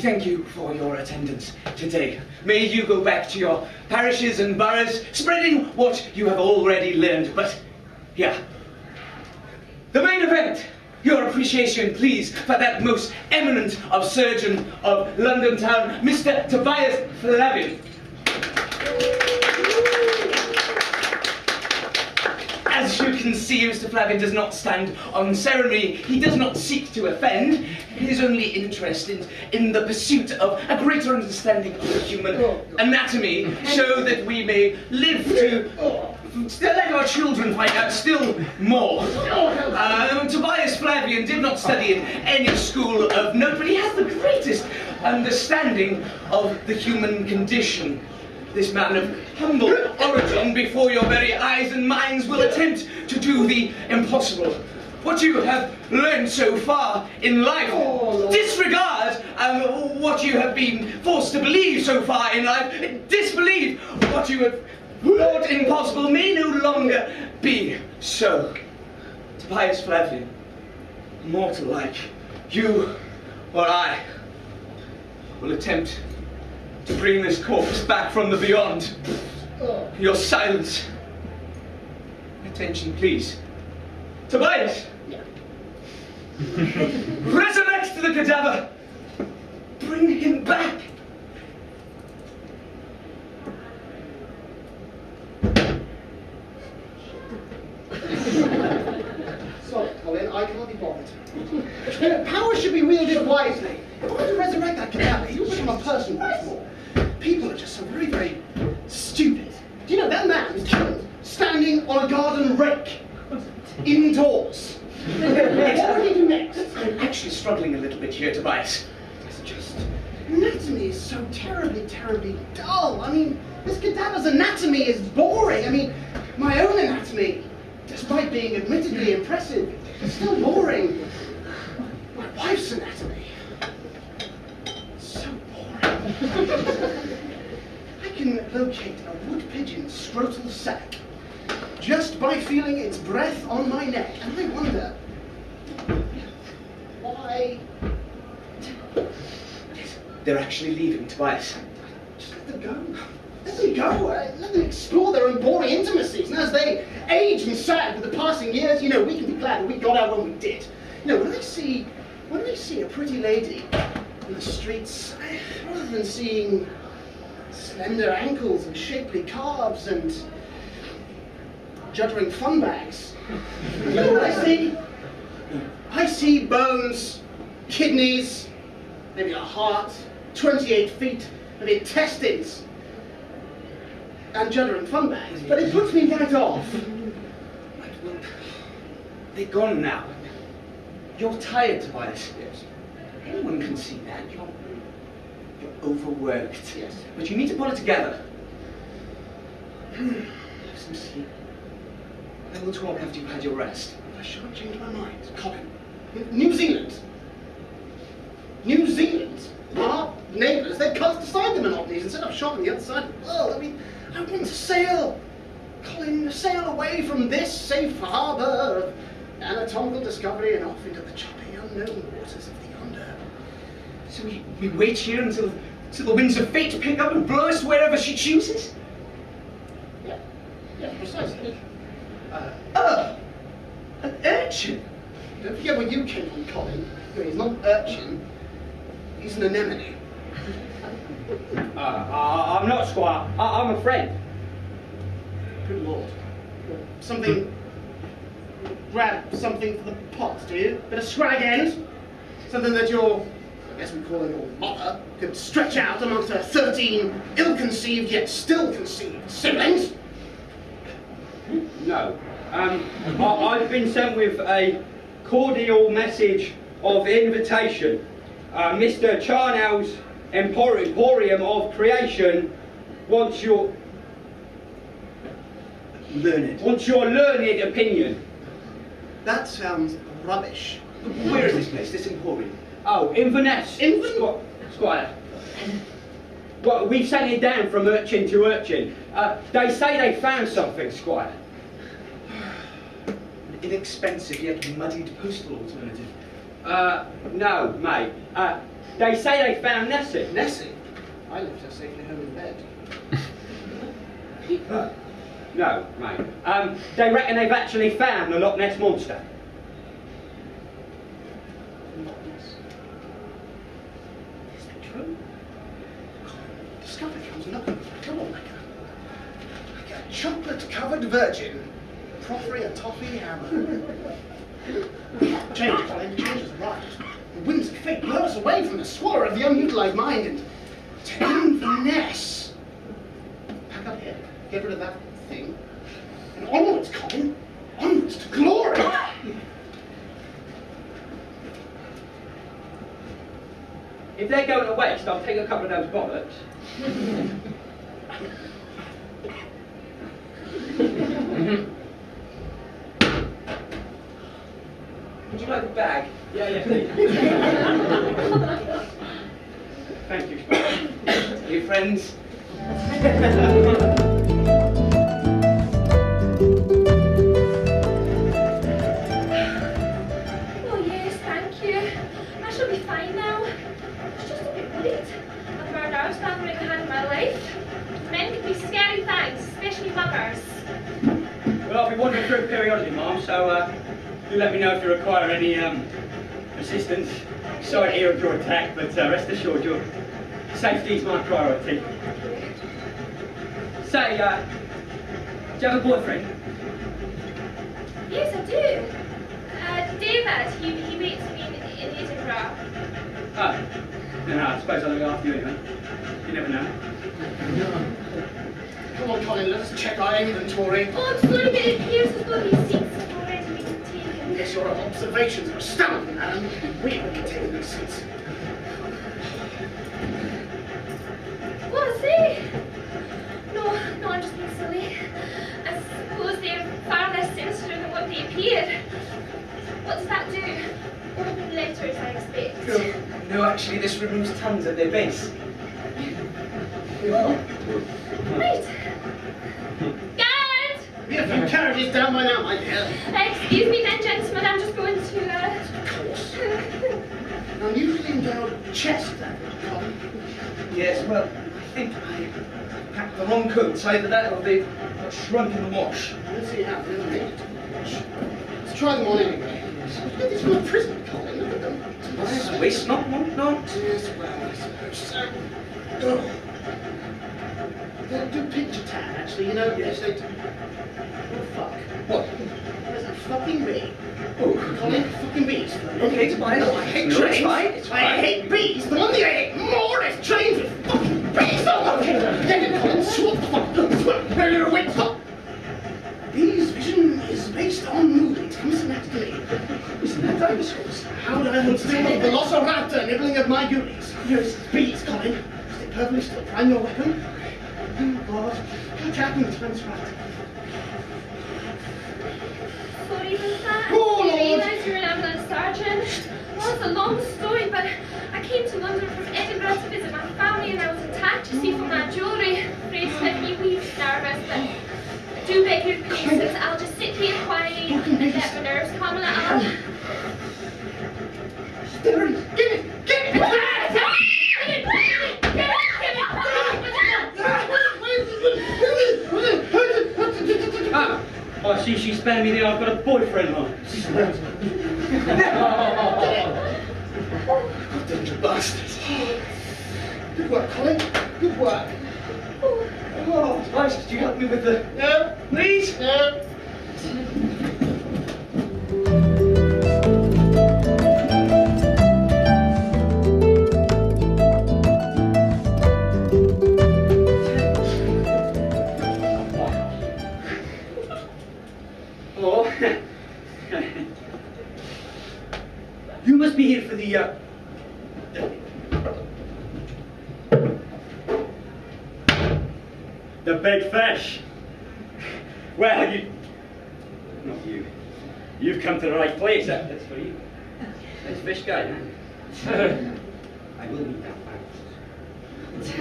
thank you for your attendance today. May you go back to your parishes and boroughs, spreading what you have already learned. But, yeah, the main event, your appreciation, please, for that most eminent of surgeon of London town, Mr. Tobias Flavin. As you can see, Mr. Flavin does not stand on ceremony. He does not seek to offend. His only interest in the pursuit of a greater understanding of the human anatomy, so that we may live to let our children find out still more. Tobias Flavian did not study in any school of note, but he has the greatest understanding of the human condition. This man of humble origin before your very eyes and minds will attempt to do the impossible. What you have learned so far in life, disregard what you have been forced to believe so far in life, disbelieve what you have thought impossible may no longer be so. Tobias Flavian, mortal like, you or I will attempt to bring this corpse back from the beyond. Your silence. Attention, please. Tobias! Yeah. Resurrect the cadaver! Bring him back! Sorry, Colin, I cannot be bothered. Power should be wielded wisely. If I were to resurrect that cadaver, he would become a person once more. People are just so very, very stupid. Do you know, that man was killed standing on a garden rake, indoors. What would he do next? I'm actually struggling a little bit here, Tobias. It's just, anatomy is so terribly, terribly dull. I mean, this cadaver's anatomy is boring. I mean, my own anatomy, despite being admittedly impressive, is still boring. My wife's anatomy, so boring. I can locate a wood pigeon's scrotal sac just by feeling its breath on my neck, and I wonder why. They're actually leaving, Tobias. Just let them go. Let them go. Let them explore their own boring intimacies. And as they age and sag with the passing years, you know, we can be glad that we got out when we did. You know, when I see a pretty lady in the streets, rather than seeing slender ankles and shapely calves and juddering fun bags, you know what I see? I see bones, kidneys, maybe a heart, 28 feet of intestines, and juddering fun bags. But it puts me right off. Right, well, they're gone now. You're tired, Tobias. Yes. Anyone can see that. You're overworked. Yes. But you need to pull it together. Have some sleep. Then we'll talk after you've had your rest. I shan't change my mind. Colin. New Zealand. New Zealand? Our neighbours, they cast aside the monopolies and set up shop on the other side of the world. I mean, I want to sail. Colin, sail away from this safe harbour of anatomical discovery and off into the choppy, unknown waters of the yonder. So we wait here until the winds of fate pick up and blow us wherever she chooses? Yeah, precisely. An urchin? Don't forget where you came from, Colin. No, he's not an urchin. He's an anemone. I'm not, Squire. I'm a friend. Good Lord. Something... Grab something for the pot, do you? Bit of scrag end? Something that your, I guess we call it your mother, could stretch out amongst her 13 ill-conceived yet still conceived siblings? No. I've been sent with a cordial message of invitation. Mr. Charnel's Emporium of Creation wants your learned opinion. That sounds rubbish. Where is this place, this emporium? Oh, Inverness. Squire. Well, we've sent it down from urchin to urchin. They say they found something, Squire. An inexpensive yet muddied postal alternative. No, mate. They say they found Nessie. Nessie? I left her safely home in bed. No, mate. They reckon they've actually found the Loch Ness Monster. Loch Ness. Is that true? Discovery comes knocking. Come on, like a chocolate-covered virgin proffering a toffee hammer. Change, Colin. Change has arrived. The winds of fate blow us away from the squalor of the unutilized mind and to Inverness. Pack up here. Get rid of that thing. And onwards, Colin. Onwards to glory. If they're going to waste, I'll take a couple of those bollocks. Would you like a bag? Yeah, please. Thank you. Are you friends? Oh yes, thank you. I shall be fine now. I was just a bit worried. I've heard ours gathering I had in my life. Men can be scary things, especially lovers. Well, I'll be wandering through periodically, Mom, so do let me know if you require any assistance. Sorry to hear of your attack, but rest assured your safety is my priority. Say, do you have a boyfriend? Yes, I do. David, he waits for me in Edinburgh. Oh, no, I suppose I'll look after you anyway. You never know. Come on, Colin, let us check our inventory. Oh, I'm sorry, but it appears there's going to be seats already being taken. Yes, your observations are astounding, Adam. We will be taking these seats. What is it? No, I'm just being silly. I suppose they're far less sinister than what they appear. What does that do? Open letters, I expect. No, actually, this removes tons at their base. Oh, right. Guard! We have a few carriages down by now, my dear. Excuse me then, gentlemen, I'm just going to, Of course. An unusually endowed chest, that would Colin. Yes, well, I think I packed the wrong coats. Either that or they got shrunk in the wash. Let's see how they're made it. Let's try them on anyway. Get these from a prison, Colin. Look at them. Waste not, want not. Yes, well, I suppose so. Oh. They'll do picture tan, actually, you know. Yes, they do. Oh, fuck. What? There's a fucking bee. Oh, Colin, fucking bees. okay, Tobias. No, I hate No, trains. it's fine, it's I fine. hate bees. The one thing I hate more is trains with fucking bees on them. Get it, Colin. Swap the fuck. Wait, fuck. Bees' vision is based on movement. Comes naturally. Isn't that dinosaurs? How would I hold still the velociraptor nibbling at my goodies? Here's bees, Colin. Stay perfectly still. Prime your weapon. Oh, God. Catch up in the time's right. sorry about that. Oh, I Lord. didn't realise you were an ambulance sergeant. Well, it's a long story, but I came to London from Edinburgh to visit my family and I was attacked, you see, from that jewellery. Afraid to make me wee bit nervous, but I do beg your patience. I'll just sit here quietly and let my nerves calm a little. There it is. Get it! Get it! Oh, see, she's sparing me the I've got a boyfriend on. Danger bastards. Good work, Colin. Good work. Oh, Tobias, could you help me with the... No. Please? No. Oh. You must be here for the, the big fish. Well, not you. You've come to the right place. That's for you. Nice fish guy, huh? I will meet that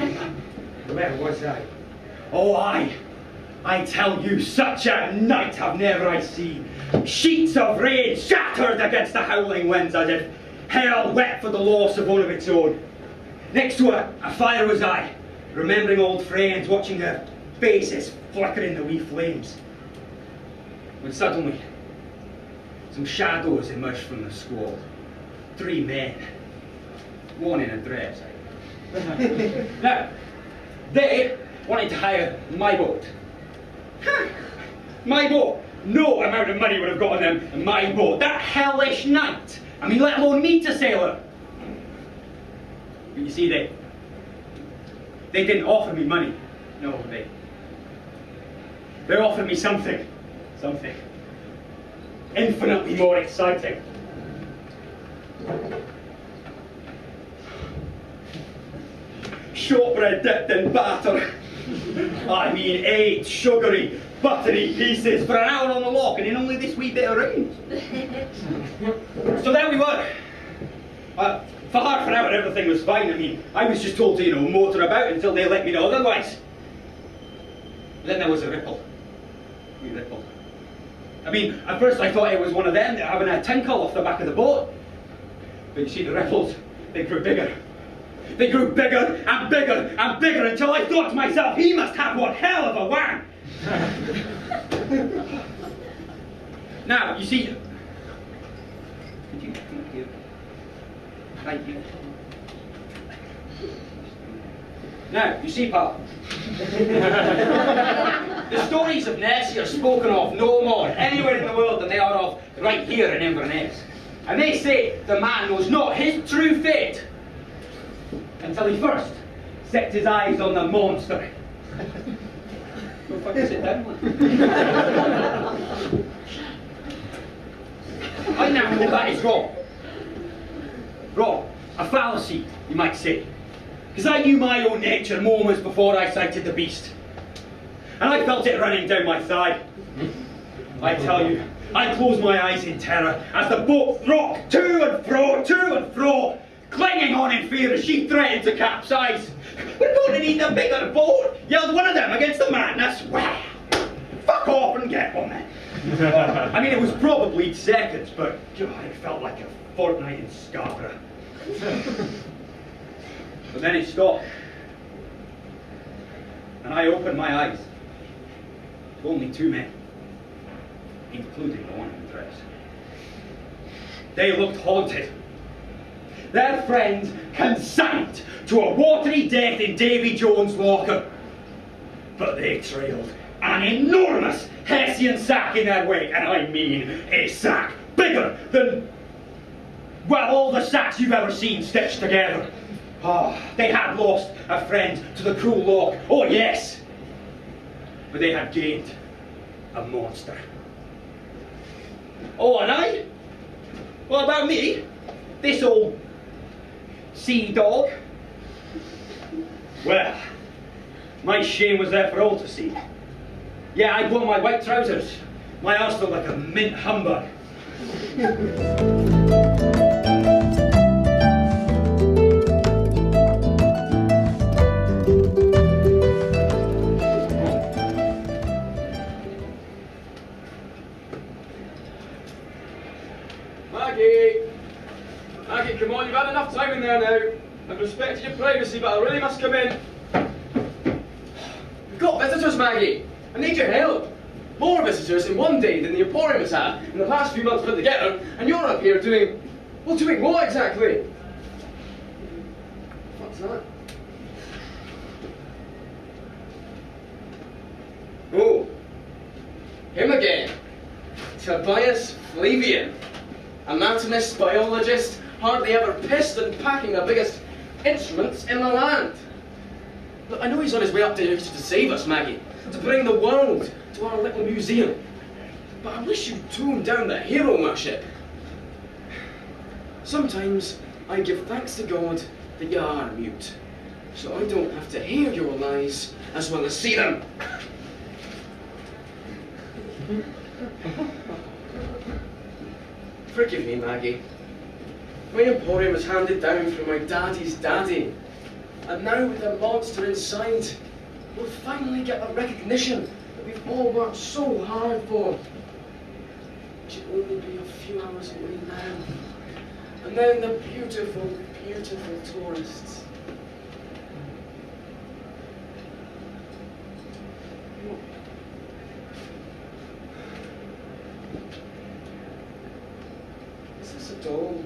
man. Where was I? Oh, I tell you, such a night have never I seen. Sheets of rain shattered against the howling winds as if hell wept for the loss of one of its own. Next to a fire was I, remembering old friends, watching their faces flicker in the wee flames. When suddenly, some shadows emerged from the squall. 3 men, one in a dress. Now, they wanted to hire my boat. My boat! No amount of money would have gotten them my boat. That hellish night! I mean, let alone me to sail it. But you see, they didn't offer me money. No, they offered me something. Something infinitely more exciting. Shortbread dipped in batter. I mean, 8 sugary, buttery pieces for an hour on the lock, and in only this wee bit of rain. So there we were. For half an hour, everything was fine. I mean, I was just told to, motor about until they let me know otherwise. But then there was a ripple. Wee ripple. I mean, at first I thought it was one of them having a tinkle off the back of the boat. But you see, the ripples, they grew bigger. They grew bigger and bigger and bigger until I thought to myself, he must have one hell of a wang. Now, you see, could you come here? Thank you. Now, you see, pal, the stories of Nessie are spoken of no more anywhere in the world than they are of right here in Inverness. And they say the man knows not his true fate until he first sets his eyes on the monster. Go fucking sit down, man. I now know that is wrong. Wrong. A fallacy, you might say. Because I knew my own nature moments before I sighted the beast. And I felt it running down my thigh. I tell you, I closed my eyes in terror as the boat rocked to and fro, clinging on in fear as she threatened to capsize. "We're going to need a bigger boat," yelled one of them against the madness. "Well, fuck off and get one then." I mean, it was probably seconds, but God, it felt like a fortnight in Scarborough. But then it stopped. And I opened my eyes. Only 2 men, including the one in the dress. They looked haunted. Their friend consigned to a watery death in Davy Jones' locker. But they trailed an enormous Hessian sack in their wake, and I mean a sack bigger than, well, all the sacks you've ever seen stitched together. Oh, they had lost a friend to the cruel loch, oh yes, but they had gained a monster. Oh, and I? What about me? This old sea dog? Well, my shame was there for all to see. Yeah, I'd worn my white trousers, my arse felt like a mint humbug. Maggie, come on, you've had enough time in there now. I've respected your privacy, but I really must come in. We've got visitors, Maggie. I need your help. More visitors in one day than the Emporium has had in the past few months put together, and you're up here doing... well, doing what exactly? What's that? Oh, him again. Tobias Flavian. Anatomist, biologist, hardly ever pissed and packing the biggest instruments in the land. Look, I know he's on his way up to save us, Maggie, to bring the world to our little museum. But I wish you'd tone down the hero worship. Sometimes I give thanks to God that you are mute, so I don't have to hear your lies as well as see them. Forgive me, Maggie. My Emporium was handed down from my daddy's daddy. And now with the monster inside, we'll finally get the recognition that we've all worked so hard for. It should only be a few hours away now. And then the beautiful, beautiful tourists. Is this a doll?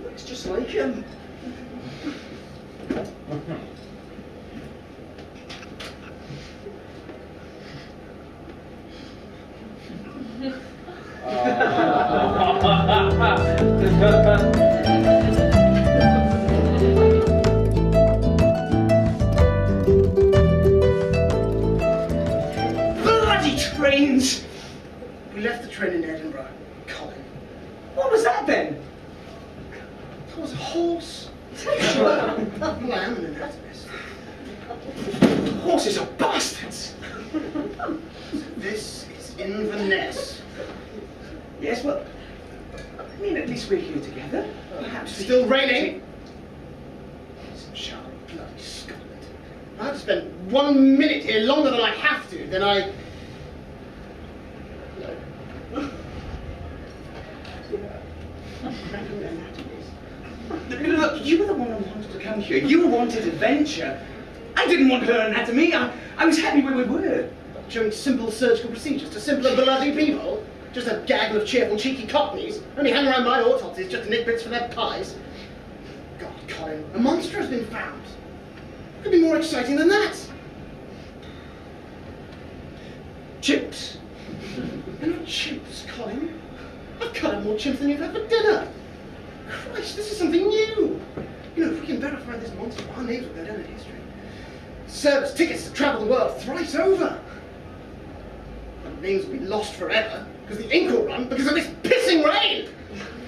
Looks just like him. Bloody trains! We left the train in Edinburgh, Colin. What was that then? It was a horse. Well, I am an anatomist. Horses are bastards! This is Inverness. Yes, well, I mean, at least we're here together. Perhaps we- Still raining? Shut up, bloody Scotland. I've spent 1 minute here longer than I have to, then I... Look, you were the one who wanted to come here. You wanted adventure. I didn't want her anatomy. I was happy where we were. Showing simple surgical procedures to simpler bloody people? Just a gaggle of cheerful, cheeky cockneys, only hang around my autopsies just to nick bits for their pies. God, Colin, a monster has been found. Could be more exciting than that. Chips. They're not chimps, Colin. I've cut up more chimps than you've had for dinner. Christ, this is something new. You know, if we can verify this monster, our names will go down in history. Service tickets to travel the world thrice over. Our names will be lost forever, because the ink will run because of this pissing rain.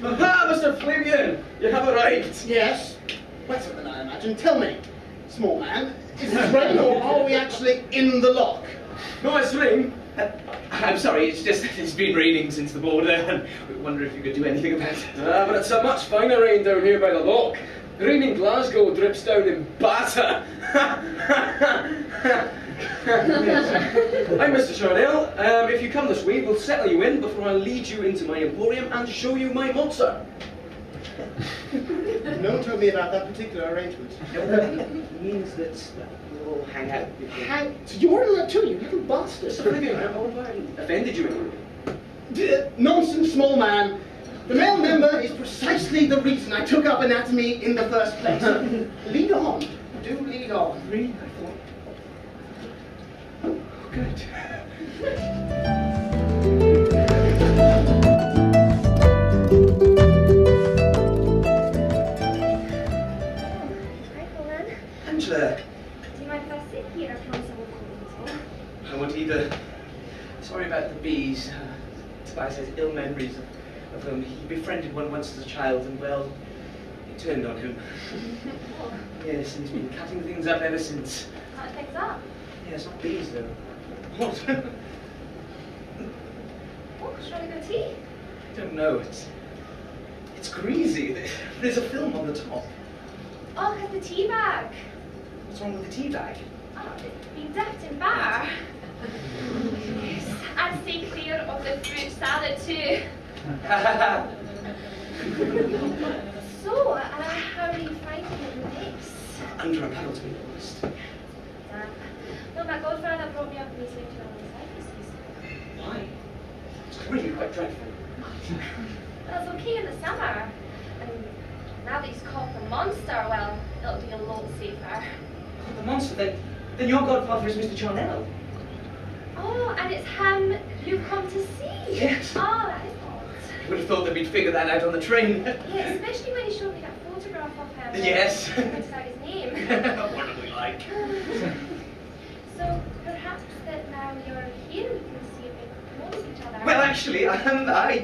Aha, Mr. Flavian, you have arrived. Yes, better than I imagine. Tell me, small man, is this rain or are we actually in the lock? No, it's rain. I'm sorry, it's just that it's been raining since the border, and we wonder if you could do anything about it. But it's a much finer rain down here by the lock. The rain in Glasgow drips down in batter. Hi, Mr. Charnel. If you come this way, we'll settle you in before I lead you into my emporium and show you my Mozart. No one told me about that particular arrangement. It means that we'll all hang out. So you're in that too, you little bastard. Mr. Flavian, have I offended you? Nonsense, small man. The male member is precisely the reason I took up anatomy in the first place. Lead on. Do lead on. Really? I thought. Oh, good. Hi, Colin. Angela, Do you mind if I sit here? I promise I won't call you. I want either. Sorry about the bees. Tobias has ill memories of them. He befriended one once as a child, and well, it turned on him. Oh, Yes, and he's been cutting things up ever since. that things up. Yes, not bees though. What? Oh, shall we go tea? I don't know. It's greasy. There's a film on the top. Oh, cause the tea bag. What's wrong with the tea bag? Oh, it's been dipped in batter. Yes, and stay clear of the fruit salad too. So, how are you finding this? Under a panel, to be honest. Damn. No, my godfather brought me up and he's lived on the cypresses. Why? It's really quite dreadful. Well, it's okay in the summer. And now that he's caught the monster, well, it'll be a lot safer. Oh, the monster, then your godfather is Mr. Charnel. Oh, and it's him you've come to see? Yes. Oh, that is odd. I would have thought that we'd figure that out on the train. Yeah, especially when he showed me that photograph of him. Yes. Pointed out his name. What do we like? So perhaps that now you're here, we can see if we can notice each other. Well, actually, I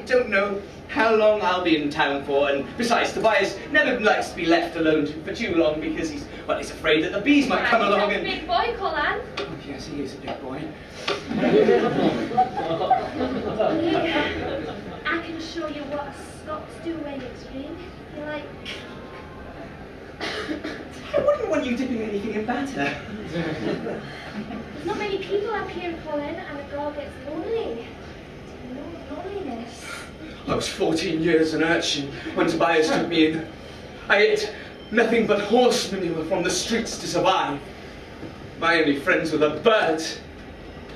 don't know how long I'll be in town for, and besides, Tobias never likes to be left alone for too long because he's afraid that the bees might come along He's a and... big boy, Colin. Oh, yes, he is a big boy. I can show you what Scots do when it's rain. You like... I wouldn't want you dipping anything in batter. There's not many people up here, Colin, and the dog gets lonely. No loneliness. I was 14 years an urchin when Tobias took me in. I ate nothing but horse manure from the streets to survive. My only friends were the birds,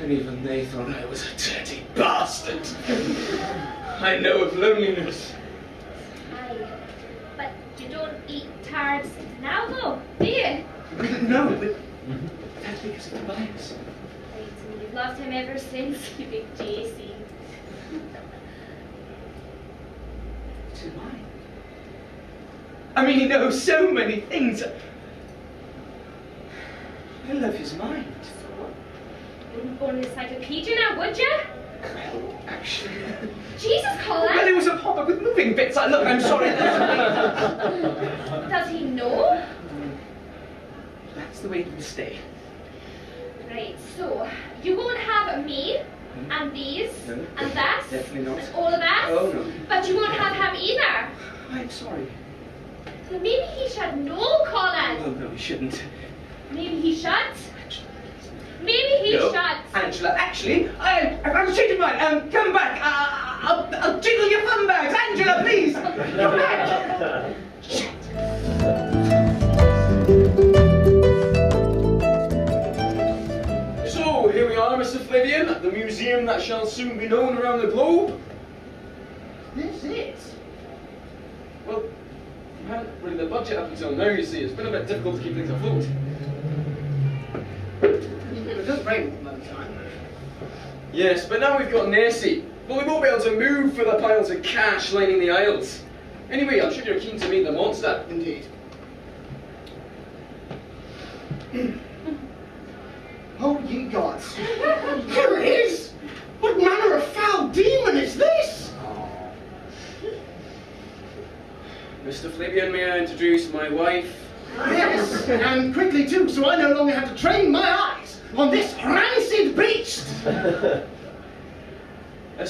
and even they thought I was a dirty bastard. I know of loneliness. Aye, but you don't eat tards now, though, do you? No, but that's because of Tobias. Right, and you've loved him ever since, you big JC. Tobias? I mean, he knows so many things. I love his mind. So, you wouldn't go on an encyclopedia now, would you? Well, actually... Jesus, Colin! Well, it was a pop-up with moving bits. Look, I'm sorry. Does he know? That's the way it will stay. Right, so you won't have me and these No. and that Definitely not. and all of that. Oh, no. But you won't have him either. I'm sorry. So maybe he should know, Oh, Colin. no, you shouldn't. Maybe he should. Maybe he No, should. Angela, actually, I've changed my mind. Come back. I'll jiggle your thumb bags. Angela, please. Come back. So, here we are, Mr. Flavian, at the museum that shall soon be known around the globe. This is. Well, we haven't really the budget up until now, you see. It's been a bit difficult to keep things afloat. It does rain all the time. Yes, but now we've got Nessie. Well, we won't be able to move for the piles of cash lining the aisles. Anyway, I'm sure you're keen to meet the monster. Indeed. Oh, ye gods. Here it is! What manner of foul demon is this? Mr. Flavian, may I introduce my wife? Yes, and quickly too, so I no longer have to train my eyes on this rancid beast. This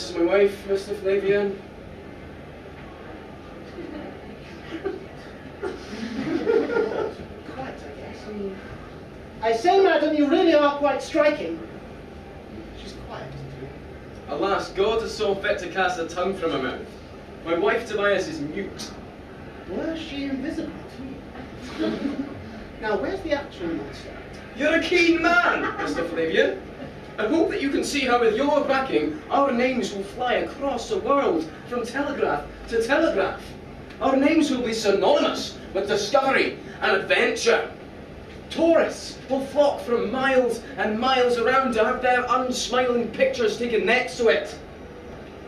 is my wife, Mr. Flavian. Quite, I guess. I say, madam, you really are quite striking. She's quiet. Alas, God is so fit to cast a tongue from her mouth. My wife Tobias is mute. Were she invisible too? Now, where's the actual monster? You're a keen man, Mr. Flavian. I hope that you can see how with your backing, our names will fly across the world from telegraph to telegraph. Our names will be synonymous with discovery and adventure. Tourists will flock from miles and miles around to have their unsmiling pictures taken next to it.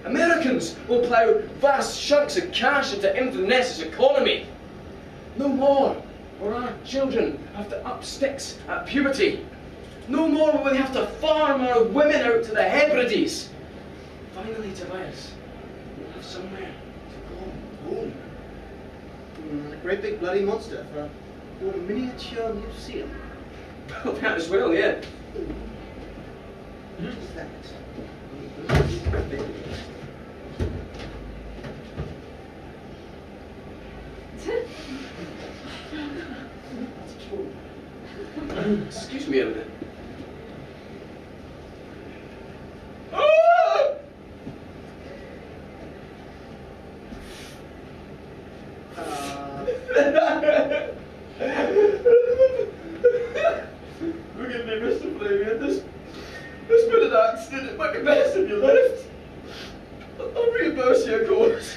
Americans will plough vast chunks of cash into Inverness's economy. No more will our children have to up sticks at puberty. No more will we have to farm our women out to the Hebrides. Finally, Tobias, we'll have somewhere to go home. A great big bloody monster for your miniature museum. Well, that as well, yeah. What is that? Excuse me a minute. Forgive me, Mr. Flavian. There's been an accident. It might be best if you left. I'll reimburse you, of course.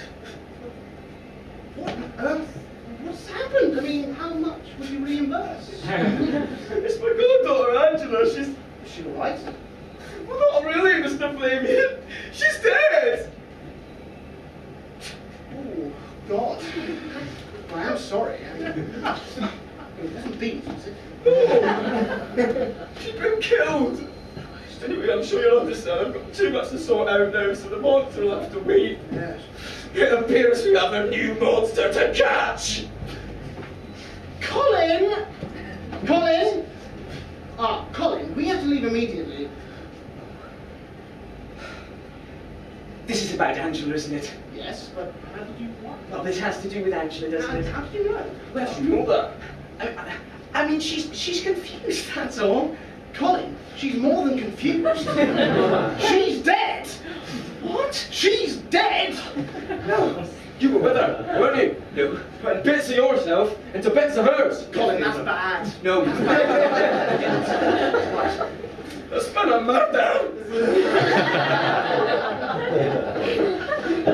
What on earth? What's happened? I mean, how much will you reimburse? It's my goddaughter, Angela. Is she all right? Well, not really, Mr. Flavian. She's dead. Oh, God. I am sorry. I mean, it hasn't been, is it? No. She's been killed. Anyway, I'm sure you'll understand. I've got too much to sort out now, so the monster will have to wait. Yes. It appears we have a new monster to catch. Colin! Colin! Colin, we have to leave immediately. This is about Angela, isn't it? Yes, but how did you what? Well, this has to do with Angela, doesn't it? How did you know? Well, you know that. I mean, she's confused, that's all. Colin, she's more than confused. She's dead! What? She's dead! No. You were with her, weren't you? No. Putting bits of yourself into bits of hers. Colin, that's bad. No. It's been a murder.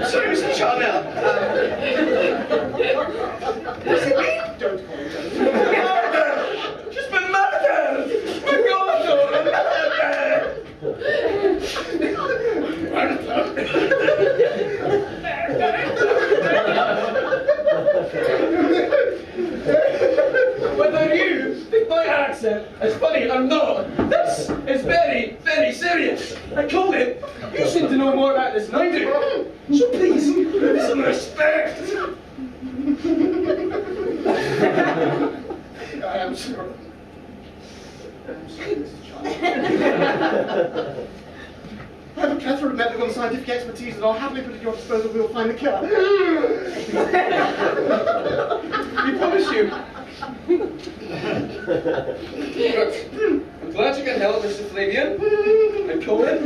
Sorry, Mr. Charnel. Don't call him. Murder! She's been murdered! My goddaughter Whether you think my accent is funny or not, this is very, very serious. And Colin, you seem to know more about this than I do. So please, with some respect. I am sorry. I'm sorry, Mr. Charles. I have a plethora of medical and scientific expertise that I'll happily put at your disposal. We'll find the killer. We promise you. Good. I'm glad you can help, Mr. Flavian. And Colin,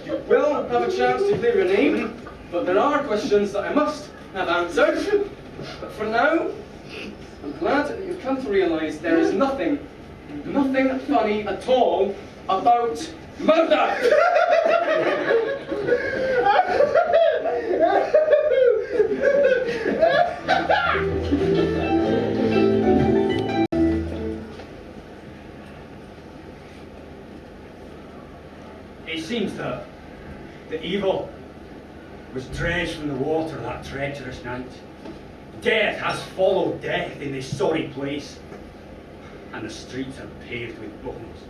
you will have a chance to clear your name, but there are questions that I must have answered. But for now, I'm glad that you've come to realise there is nothing funny at all about murder. It seems that the evil was dredged from the water that treacherous night. Death has followed death in this sorry place, and the streets are paved with bones.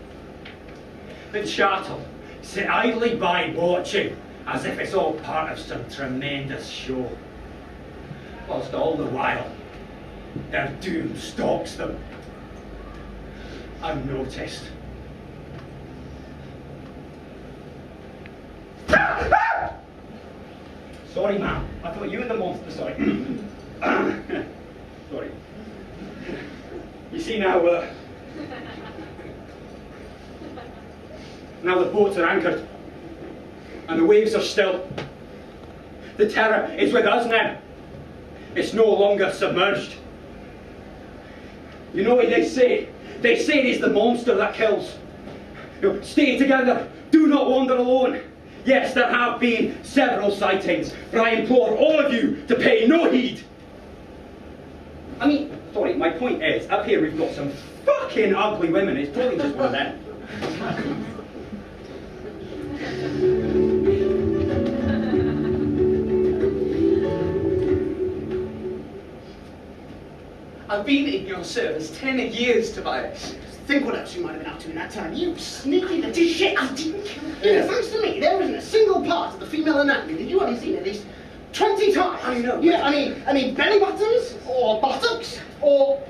The chattel sit idly by watching, as if it's all part of some tremendous show, whilst all the while their doom stalks them, unnoticed. Sorry, ma'am. I thought you were the monster. Sorry. Sorry. You see now, now the boats are anchored, and the waves are still. The terror is with us now. It's no longer submerged. You know what they say? They say it is the monster that kills. You know, stay together. Do not wander alone. Yes, there have been several sightings, but I implore all of you to pay no heed. I mean, sorry, my point is, up here we've got some fucking ugly women. It's probably just one of them. I've been in your service 10 years, Tobias. Think what else you might have been up to in that time. You sneaky little shit. I didn't kill you. You know, thanks to me, there isn't a single part of the female anatomy that you haven't seen at least 20 times. I know. Yeah, I mean belly buttons, or buttocks, or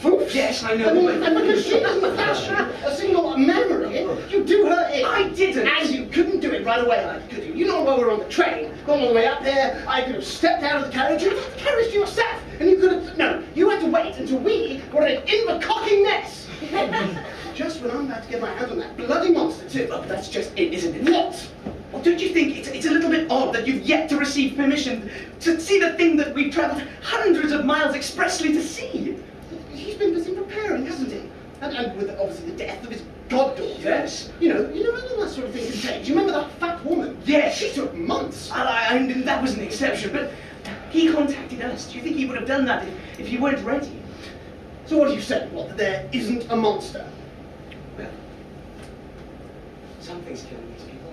foofs. Yes, I know. I mean, and because she doesn't flash you a single memory, you do her in. I didn't. And you couldn't do it right away, like, could you? You know, while we were on the train, going all the way up there, I could have stepped out of the carriage, you had the carriage to yourself, and you could have, no, you had to wait until we were in the cocking mess. Just when I'm about to get my hands on that bloody monster too. Oh, that's just it, isn't it? What? Well, don't you think it's a little bit odd that you've yet to receive permission to see the thing that we've travelled hundreds of miles expressly to see? He's been busy preparing, hasn't he? And with obviously the death of his goddaughter. Yes. You know, that sort of thing can change. You remember that fat woman? Yes. She took months. I that was an exception, but he contacted us. Do you think he would have done that if you weren't ready? So what do you say? What, that there isn't a monster? Well, something's killing these people.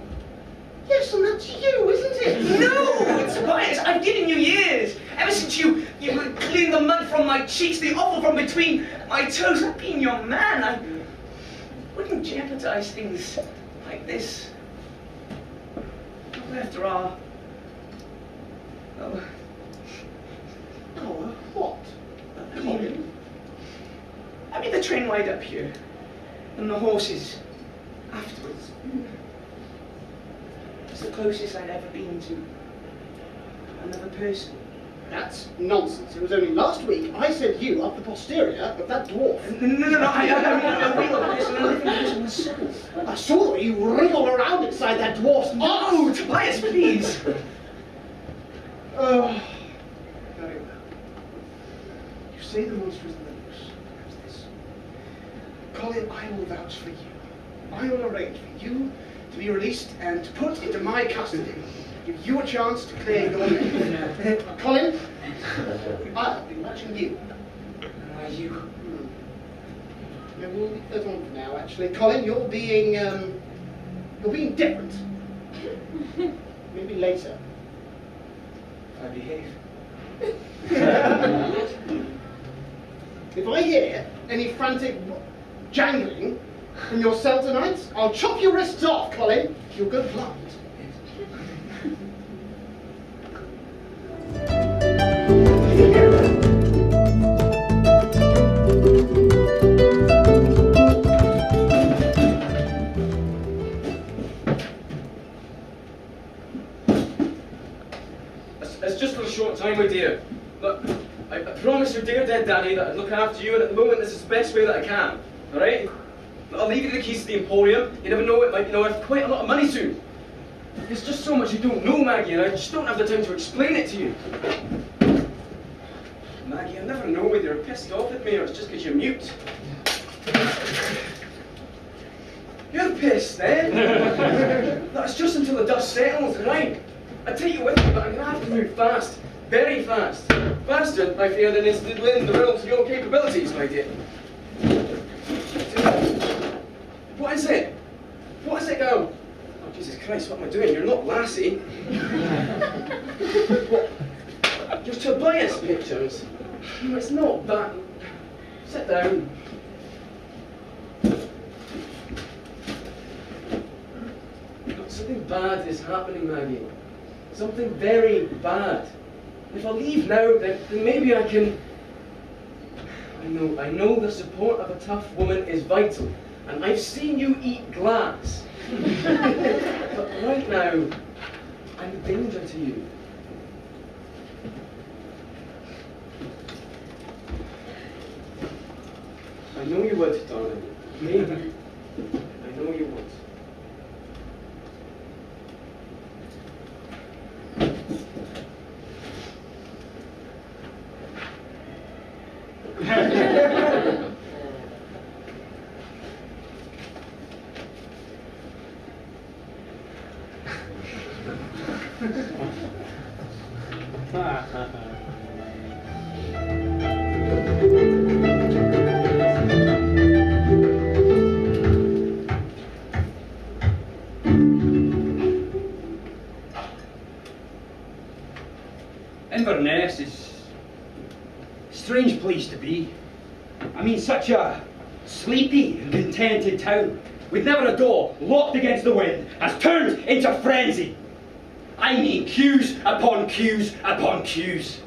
Yes, and that's you, isn't it? No, it's Tobias. I've given you years. Ever since you cleaned the mud from my cheeks, the offal from between my toes. I've been your man. I wouldn't jeopardize things like this. After all. Oh, what? I mean, the train ride up here, and the horses afterwards. It's the closest I'd ever been to another person. That's nonsense. It was only last week I sent you up the posterior of that dwarf. No, I mean, a real person, anything I saw. I saw the way you wriggled around inside that dwarf's mouth. Oh, Tobias, please. Oh, very well. You say the monster is loose. How's this? Colin, I will vouch for you. I will arrange for you to be released and put into my custody. Give you a chance to clear your name. Colin, I'll be watching you. You. Yeah, we'll leave that on for now, actually. Colin, you're being different. Maybe later. I behave. If I hear any frantic jangling from your cell tonight, I'll chop your wrists off, Colin. You'll go blind. It's just for a short time, my dear. Look, I promised your dear dead daddy that I'd look after you, and at the moment this is the best way that I can. Alright? I'll leave you the keys to the Emporium. You never know, it might be worth quite a lot of money soon. There's just so much you don't know, Maggie, and I just don't have the time to explain it to you. Maggie, I never know whether you're pissed off at me or it's just because you're mute. You're pissed, eh? That's just until the dust settles, right? I'd take you with me, but I'm going to have to move fast. Very fast. Faster, I fear, than is within the realms of your capabilities, my dear. What is it? What is it, girl? Oh, Jesus Christ, what am I doing? You're not Lassie. What? Your Tobias pictures? No, it's not that. Sit down. Something bad is happening, Maggie. Something very bad. If I leave now, then maybe I can... I know the support of a tough woman is vital, and I've seen you eat glass. But right now, I'm a danger to you. I know you would, darling. Maybe. I know you would. Inverness is a strange place to be. I mean, such a sleepy and contented town, with never a door locked against the wind, has turned into frenzy. I mean, queues upon queues upon queues.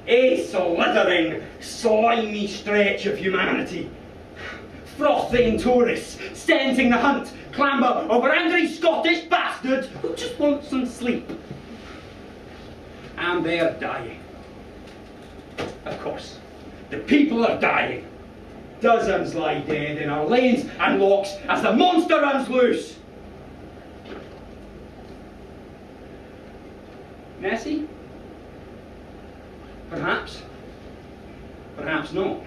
A slithering, slimy stretch of humanity. Frothing tourists, scenting the hunt, clamber over angry Scottish bastards who just want some sleep. And they're dying. Of course, the people are dying. Dozens lie dead in our lanes and walks as the monster runs loose. Messy? Perhaps. Perhaps not.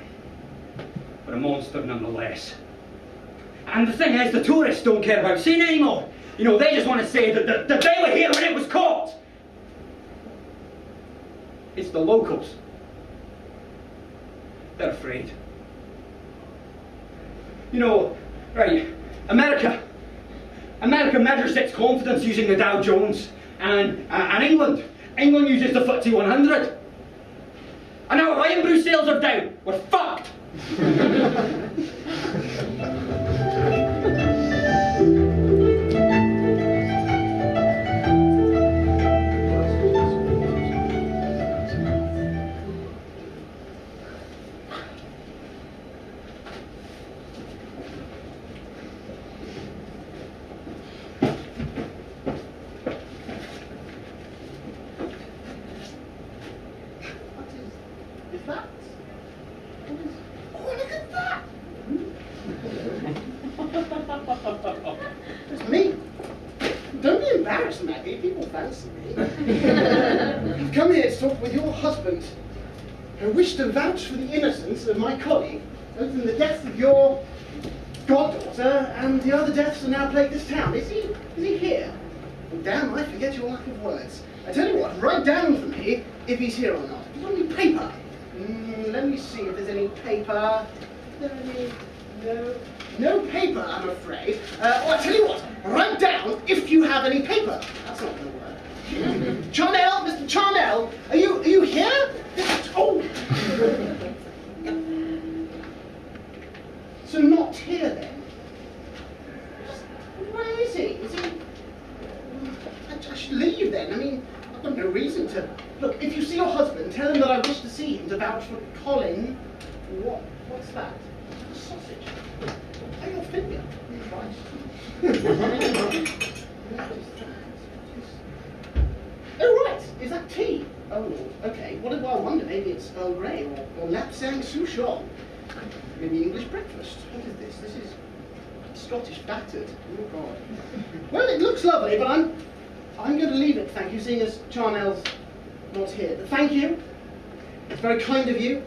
But a monster nonetheless. And the thing is, the tourists don't care about seeing anymore. You know, they just want to say that they were here when it was caught. It's the locals. They're afraid. You know, right, America measures its confidence using the Dow Jones, and England uses the FTSE 100. And now if iron brew sales are down, we're fucked. talk with your husband. I wish to vouch for the innocence of my colleague, both in the death of your goddaughter and the other deaths that now plague this town. Is he here? Oh, damn, I forget your lack of words. I tell you what, write down for me if he's here or not. There's only paper. Let me see if there's any paper. No paper, I'm afraid. I tell you what, write down if you have any paper. That's not going to work. Charnel, Mr. Charnel, are you here? Oh! So not here then? Where is he? I should leave then. I mean, I've got no reason to. Look, if you see your husband, tell him that I wish to see him to vouch for Colin. What's that? A sausage. Oh, your figure. Oh, right. Is that tea? Oh, okay. What do I wonder? Maybe it's Earl Grey or Lapsang Souchon. Maybe English breakfast. What is this? This is Scottish battered. Oh, God. Well, it looks lovely, but I'm going to leave it, thank you, seeing as Charnel's not here. But thank you. It's very kind of you.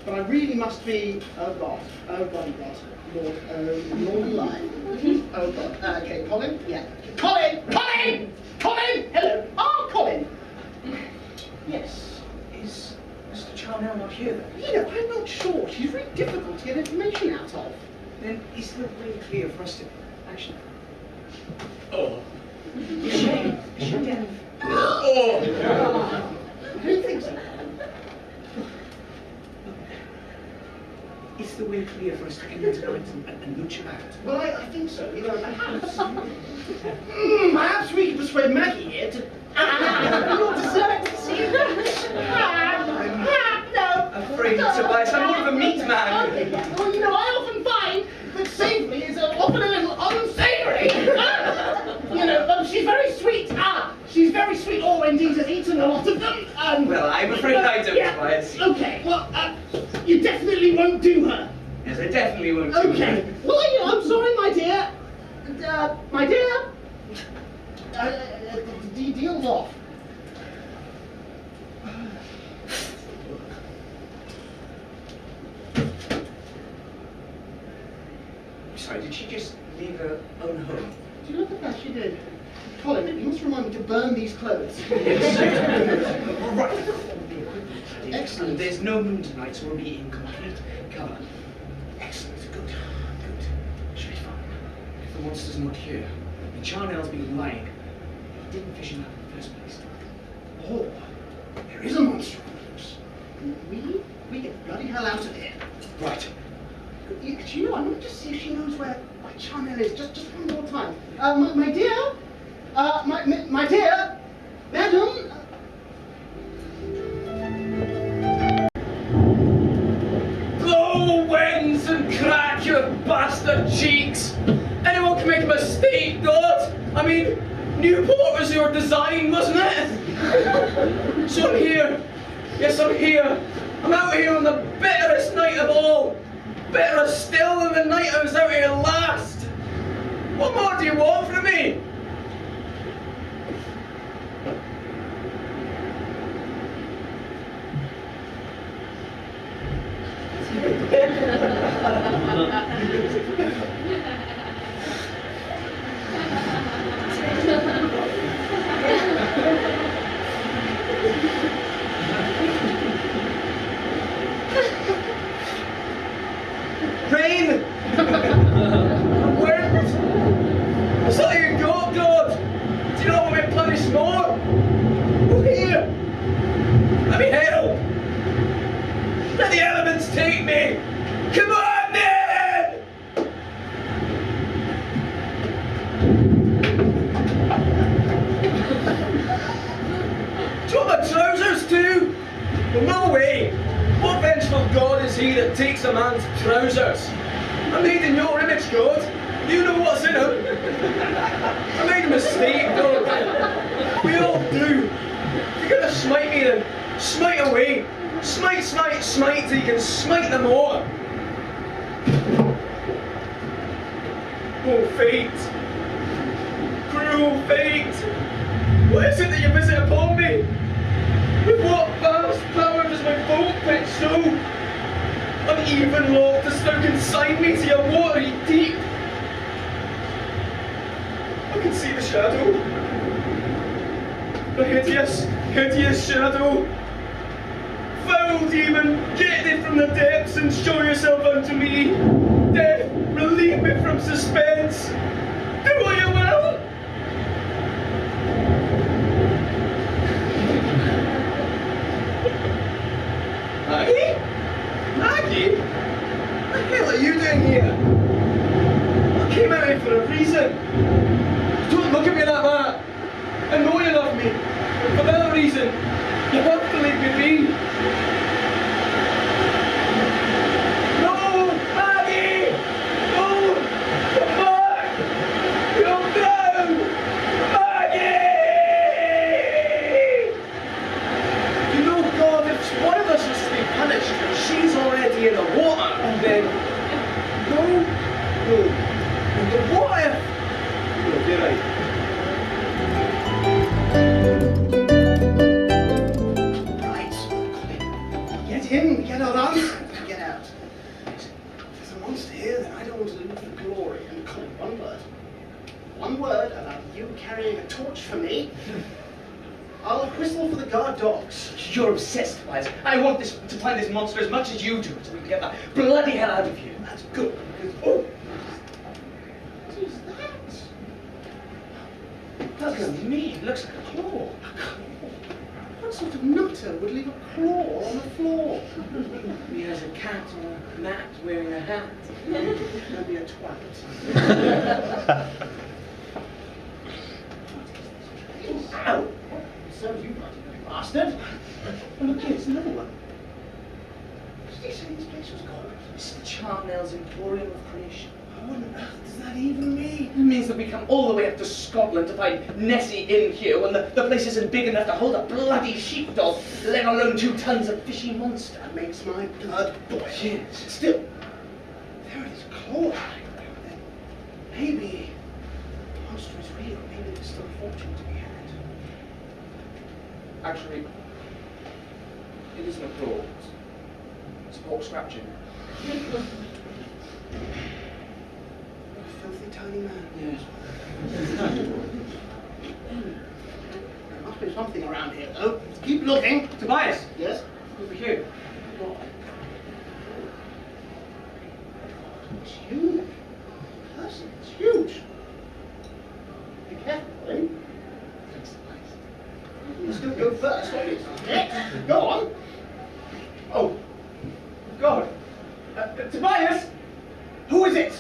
But I really must be. Oh God. Oh Goddy God. Lord. Oh Lord alive. Oh God. Okay, Colin. Yeah. Colin. Colin. Colin. Hello. Oh, Colin. Yes. Is Mr. Charnel not here then? You know, I'm not sure. She's very difficult to get information out of. Then is the way clear for us to actually... Oh. Is she deaf? Oh! I don't think so. Is the way clear for us to enter tonight and mooch about? Well, I think so. You know, perhaps. Perhaps we can persuade Maggie here to. Your dessert this evening. No. Afraid Tobias, I'm more of a meat man. Okay, yeah. Well, you know, I often find that savory is often a little unsavory. You know, she's very sweet. She's very sweet. Oh, indeed, has eaten a lot of them. Well, I'm afraid I don't, Tobias. Okay, well, you definitely won't do her. Yes, I definitely won't do Okay. that. Well, you know, I'm sorry, my dear. My dear. Deal's off. Sorry, did she just leave her own home? Do you look at that? She did. Colin, you must remind me to burn these clothes. Right. Excellent. There's no moon tonight, so we'll be in complete cover. Excellent. Good. Good. Should be fine. If the monster's not here, and Charnel's been lying, he didn't fish him out in the first place. Oh, there is a monster on the loose. We get the bloody hell out of here. Right. Do you know, I want to just see if she knows where Charnel is. Just one more time. My dear? My dear? Madam? Blow winds and crack your bastard cheeks! Anyone can make a mistake, God! I mean, Newport was your design, wasn't it? So I'm here. Yes, I'm here. I'm out here on the bitterest night of all. Bitterer still than the night I was out here last. What more do you want from me? Rain! Wind! Is that how you go, God? Do you not want me to punish more? Oh, here! Let me help! Let the elements take me! Come on, then! Do you want my trousers too? Well, no way! What vengeful God is he that takes a man's trousers? I'm made in your image, God. You know what's in them. I made a mistake, God. We all do. If you're gonna smite me, then smite away. Smite, smite, smite till you can smite them all. Oh, fate. Cruel fate. What is it that you visit upon me? With what vast power does my boat pitch so uneven log to stoke inside me to your watery deep? I can see the shadow. The hideous, hideous shadow. Foul demon, get thee from the depths and show yourself unto me. Death, relieve me from suspense. Do what you will. Maggie? Maggie? What the hell are you doing here? I came out here for a reason. Don't look at me like that. I know you love me. But for that reason, you have to leave me be. No, Maggie! No! Come back! You'll drown! Maggie! You know, God, if one of us was to be punished, she's already in the water, and then... No. In the water! You'll be right. Him, get out, get out. If there's a monster here, then I don't want to lose the glory. And call it one word. One word about you carrying a torch for me. I'll whistle for the guard dogs. You're obsessed, Tobias. I want to find this monster as much as you do, so we can get that bloody hell out of here. That's good, because, oh, what is that? Look at me, it looks like a claw. What sort of nutter would leave a claw on the floor? He has a cat on a mat wearing a hat. Maybe a twat. Ow! So you bloody bastard! And look here, it's another one. What did he say this place was called? Mr. Charnel's Emporium of Creation. What on earth does that even mean? It means that we come all the way up to Scotland to find Nessie in here when the place isn't big enough to hold a bloody sheepdog, let alone 2 tons of fishy monster. That makes my blood boil. Yes. Still, there is claw. Maybe the monster is real. Maybe there's still a fortune to be had. Actually, it isn't a claw. It's a pork scratching. Filthy tiny man. Yes. There must be something around here, though. Let's keep looking. Tobias! Yes? Over here. What? It's huge. Person, it's huge. Be careful, eh? You're still go first, obviously. Next. Go on. Oh, God. Tobias! Who is it?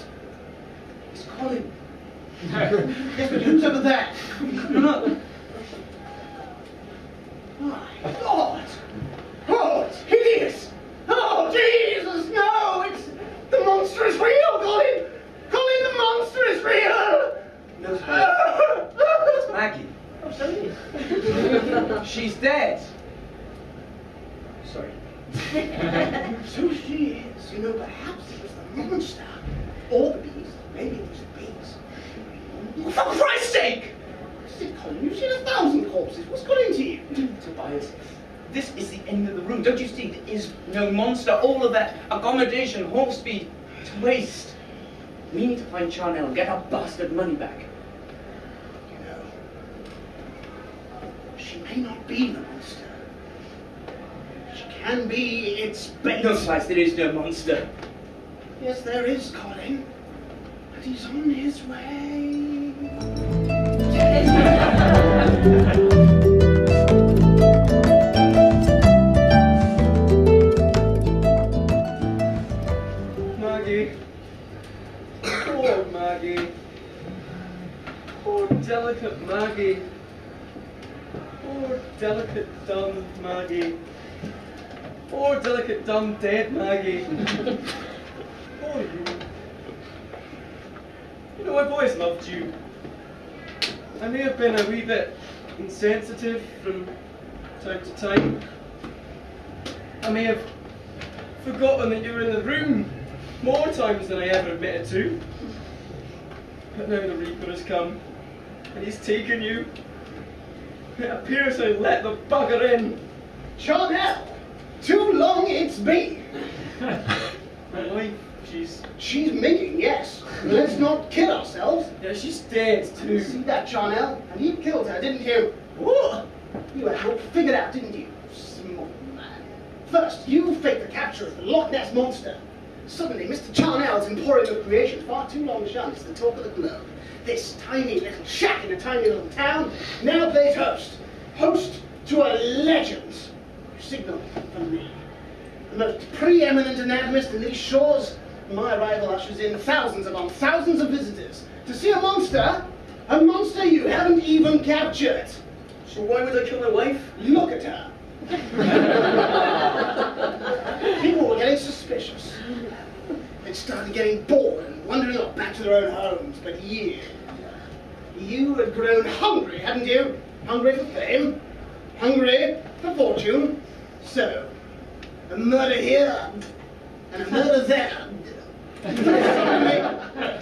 It's Colin. Yes, but who's over there? No. My God! Oh, it's hideous! Oh, Jesus, no! It's... The monster is real, Colin! Colin, the monster is real! No, Tobias. It's Maggie. Oh, so it is. She's dead. Sorry. So she is. You know, perhaps it was the monster. Or the bees. Maybe it was the bees. For Christ's sake! Sid, Colin, you've seen 1,000 corpses. What's got into you? Tobias, this is the end of the room. Don't you see? There is no monster. All of that accommodation, horse speed, to waste. We need to find Charnel and get our bastard money back. You know, she may not be the monster. She can be its bait. No, Tobias, there is no monster. Yes, there is, Colin. And he's on his way. Maggie. Poor Maggie. Poor delicate Maggie. Poor delicate dumb Maggie. Poor delicate dumb dead Maggie. Poor you. You know, I've always loved you. I may have been a wee bit insensitive from time to time. I may have forgotten that you were in the room more times than I ever admitted to. But now the Reaper has come, and he's taken you. It appears I let the bugger in. Charnel, too long it's been. My wife, she's She's minging, yes. Let's not kill ourselves. yeah, she's dead You see too. that, Charnel? And you killed her, didn't you? Ooh, you had it all figured out, didn't you? Smart man. First, you faked the capture of the Loch Ness Monster. Suddenly, Mr. Charnel's Emporium of Creation, far too long shunned, is the talk of the globe. This tiny little shack in a tiny little town now plays host. Host to a legend. Signal from me. The most preeminent anatomist in these shores. My arrival ushers in thousands upon thousands of visitors to see a monster you haven't even captured. So why would I kill my wife? Look at her. People were getting suspicious. They started getting bored and wandering off back to their own homes. But you had grown hungry, hadn't you? Hungry for fame, hungry for fortune. So, a murder here and a murder there.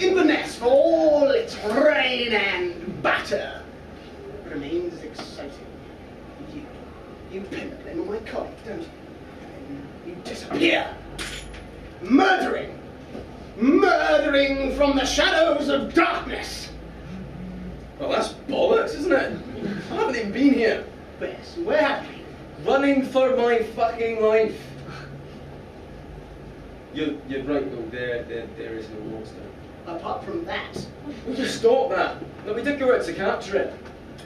Inverness, for all its rain and batter, remains exciting. You pin the blame on my colleague, don't you? You disappear. Murdering from the shadows of darkness. Well, that's bollocks, isn't it? I haven't even been here. Yes, where have you? Running for my fucking life. You're right though, there is no monster. Apart from that, We just stop that. No, we did go out to capture it.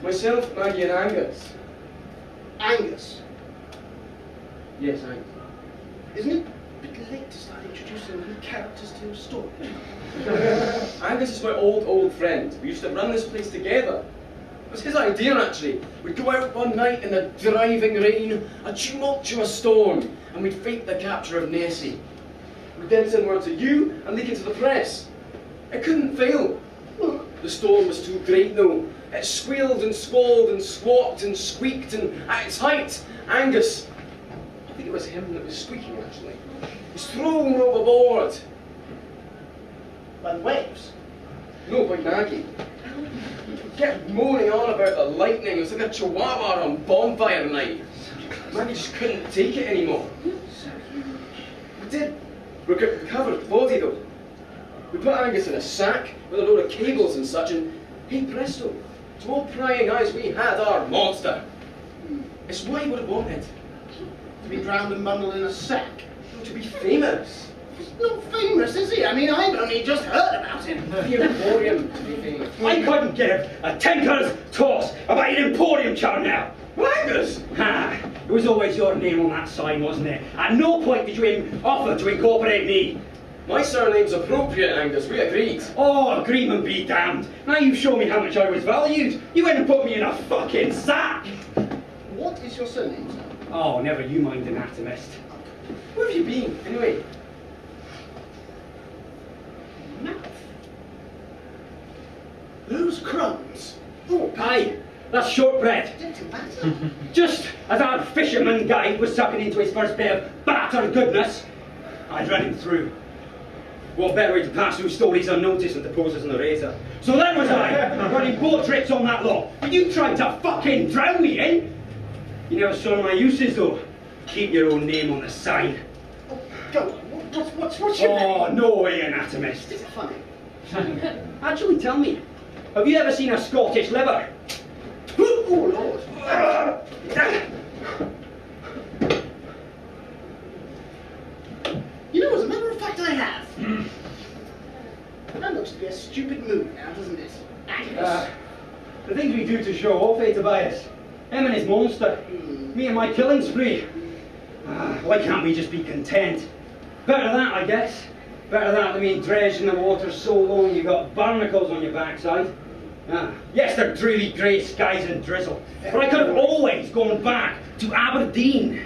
Myself, Maggie and Angus. Angus, Yes, Angus. isn't it a bit late to start introducing new characters to your story? Angus is my old friend. We used to run this place together. It was his idea actually. We'd go out one night in the driving rain, a tumultuous storm, and we'd fake the capture of Nessie. We'd then send word to you and leak it to the press. It couldn't fail. The storm was too great though. It squealed and squalled and squawked and squeaked, and at its height, Angus, I think it was him that was squeaking actually, was thrown overboard. By the waves. No, by Maggie. He kept moaning on about the lightning. It was like a chihuahua on bonfire night. Maggie just couldn't take it anymore. We did recover the body though. We put Angus in a sack with a load of cables and such, and hey presto, to all prying eyes we had our monster. It's what he would have wanted. To be drowned and bundled in a sack. To be famous. He's not famous, is he? I mean, I've only just heard about him. The Emporium to be famous. I couldn't give a tinker's toss about an emporium, Charnel. Angus! Ha! It was always your name on that sign, wasn't it? At no point did you offer to incorporate me. My surname's appropriate, Angus. We agreed. Oh, agreement be damned. Now you've shown me how much I was valued. You went and put me in a fucking sack. What is your surname, sir? Oh, never you mind, anatomist. Where have you been, anyway? Mouth. Those crumbs. Oh, Aye, that's shortbread. dirty matter. Just as our fisherman guide was sucking into his first bit of battered goodness, I'd run him through. What better way to pass through stories unnoticed than to pose as a narrator? So there was I, running boat trips on that lot, but you tried to fucking drown me in. You never saw my uses though. Keep your own name on the sign. Oh, go on. What's your name? Oh, no way, anatomist. Is it funny? Actually, tell me, have you ever seen a Scottish liver? Oh, Lord. You know, as a matter of fact, I have. That looks to be a stupid move now, doesn't it? Angus. The things we do to show off, Tobias. Him and his monster. Me and my killing spree. Why can't we just be content? Better that, I guess. Better that than being dredged in the water so long you got barnacles on your backside. Yes, they're dreary grey skies and drizzle. But I could have always gone back to Aberdeen.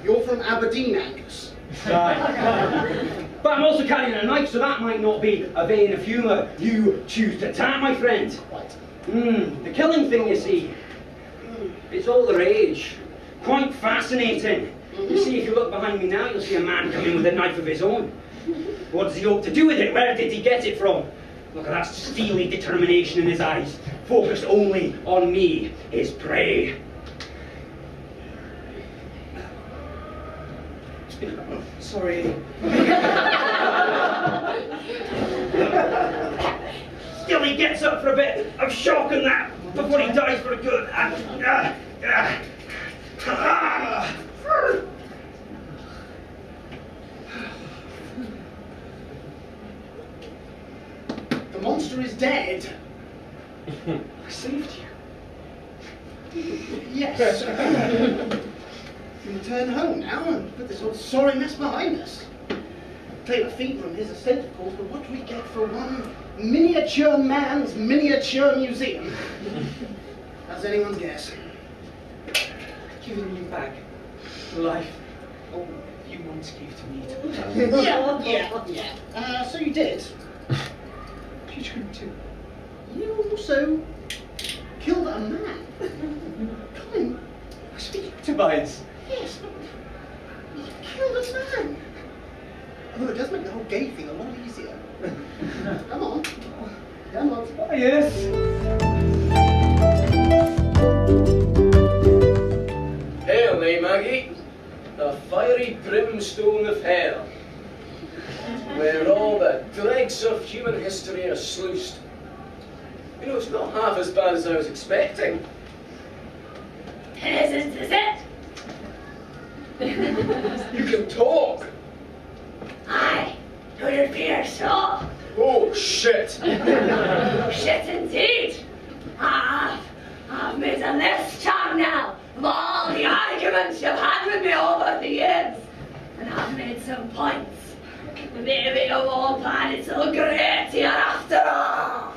You're from Aberdeen, Angus. But I'm also carrying a knife, so that might not be a vein of humour you choose to tap, my friend. Quite. The killing thing, you see, it's all the rage. Quite fascinating. You see, if you look behind me now, you'll see a man come in with a knife of his own. What does he hope to do with it? Where did he get it from? Look at that steely determination in his eyes, focused only on me, his prey. sorry. Still, he gets up for a bit of shock and that before he dies for good. The monster is dead. I saved you. Yes. We return home now and put this old sorry mess behind us. Claim a fee from his estate, of course, but what do we get for one miniature man's miniature museum? That's anyone's guess. Giving you back the life you once gave to me. Yeah. So you did. You tried to. You also killed a man. Colin, I speak Tobias. yes, but you killed a man. Although it does make the whole gay thing a lot easier. Come on. Come on. Tobias. Hail me, Maggie, the fiery brimstone of hell, where all the dregs of human history are sluiced. You know, it's not half as bad as I was expecting. Isn't it? You can talk. Aye, it would appear so. Oh, shit. Shit indeed. I've made a list down now of all the arguments you've had with me over the years. And I've made some points. Maybe it won't find it so great here after all.